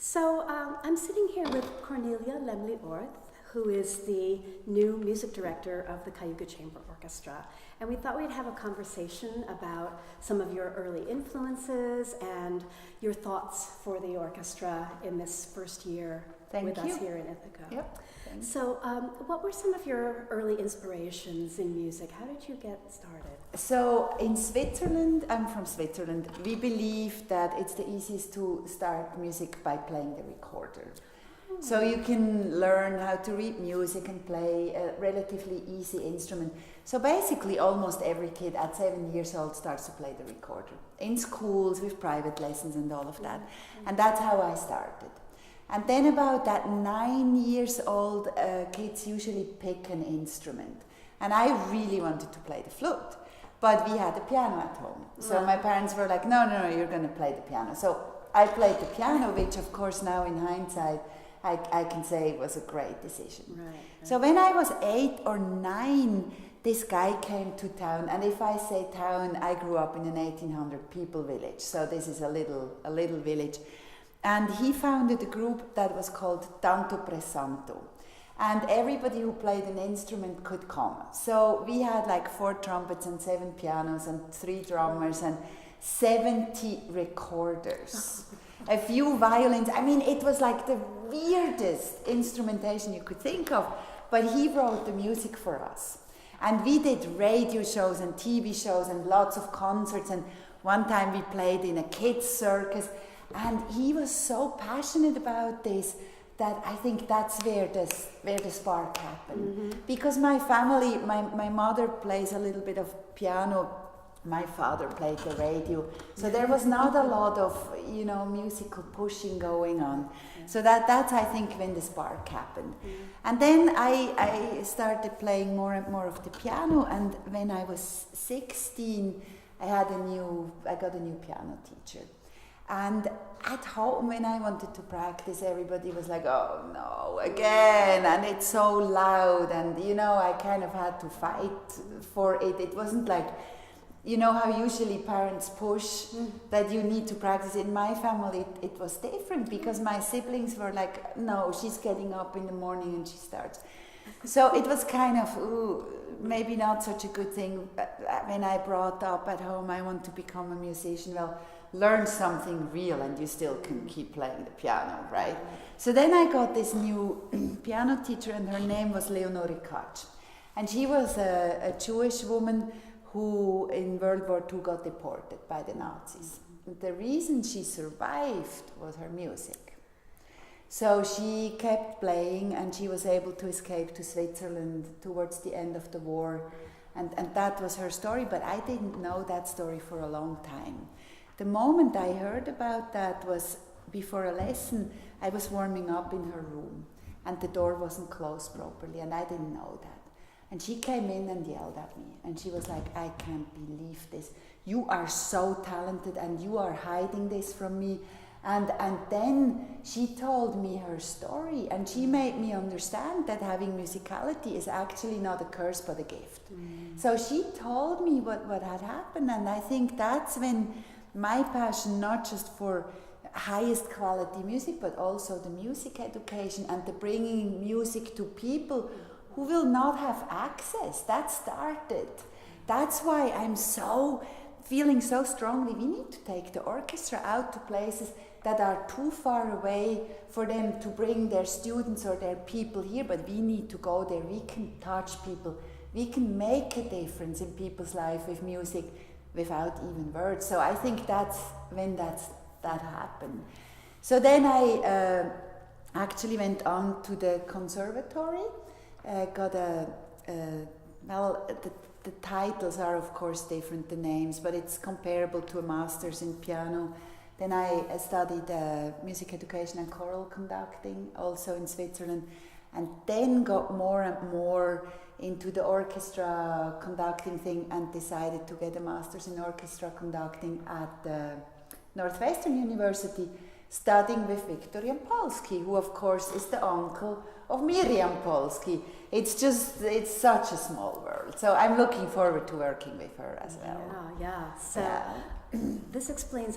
I'm sitting here with Cornelia Laemmli Orth, who is the new music director of the Cayuga Chamber Orchestra. And we thought we'd have a conversation about some of your early influences and your thoughts for the orchestra in this first year with us here in Ithaca. Yep. So what were some of your early inspirations in music? How did you get started? So in Switzerland, I'm from Switzerland, we believe that it's the easiest to start music by playing the recorder. So you can learn how to read music and play a relatively easy instrument. So basically almost every kid at 7 years old starts to play the recorder. In schools with private lessons and all of that. And that's how I started. And then about that 9 years old, kids usually pick an instrument. And I really wanted to play the flute. But we had a piano at home. So my parents were like, no, you're going to play the piano. So I played the piano, which of course now in hindsight, I can say was a great decision. Right. So when I was 8 or 9, this guy came to town, and if I say town, I grew up in an 1800 people village, so this is a little village. And he founded a group that was called Tanto Presanto. And everybody who played an instrument could come. So we had like 4 trumpets and 7 pianos and 3 drummers and 70 recorders. A few violins. I mean, it was like the weirdest instrumentation you could think of, but he wrote the music for us. And we did radio shows and TV shows and lots of concerts, and one time we played in a kids' circus, and he was so passionate about this that I think that's where the spark happened. Because my family, my mother plays a little bit of piano, my father played the radio, so there was not a lot of musical pushing going on. So that's I think when the spark happened. And then I started playing more and more of the piano, and when I was 16 I got a new piano teacher. And at home when I wanted to practice, everybody was like, oh no, again, and it's so loud, and I kind of had to fight for it. It wasn't like how usually parents push that you need to practice. In my family, it was different because my siblings were like, no, she's getting up in the morning and she starts. So it was kind of, maybe not such a good thing. When I brought up at home, I want to become a musician. Well, learn something real and you still can keep playing the piano, right? So then I got this new piano teacher, and her name was Leonore Katsch. And she was a Jewish woman who in World War II got deported by the Nazis. The reason she survived was her music. So she kept playing, and she was able to escape to Switzerland towards the end of the war. And that was her story, but I didn't know that story for a long time. The moment I heard about that was before a lesson. I was warming up in her room, and the door wasn't closed properly, and I didn't know that. And she came in and yelled at me, and she was like, I can't believe this. You are so talented and you are hiding this from me. And then she told me her story, and she made me understand that having musicality is actually not a curse but a gift. So she told me what had happened, and I think that's when my passion, not just for highest quality music, but also the music education and the bringing music to people who will not have access, that started. That's why I'm feeling so strongly, we need to take the orchestra out to places that are too far away for them to bring their students or their people here, but we need to go there. We can touch people. We can make a difference in people's life with music without even words. So I think that's when that happened. So then I actually went on to the conservatory. Got the titles are of course different, the names, but it's comparable to a master's in piano. Then I studied music education and choral conducting, also in Switzerland, and then got more and more into the orchestra conducting thing, and decided to get a master's in orchestra conducting at Northwestern University, studying with Viktor Jampolsky, who of course is the uncle of Miriam Polsky. It's such a small world. So I'm looking forward to working with her as well. Yeah. So this explains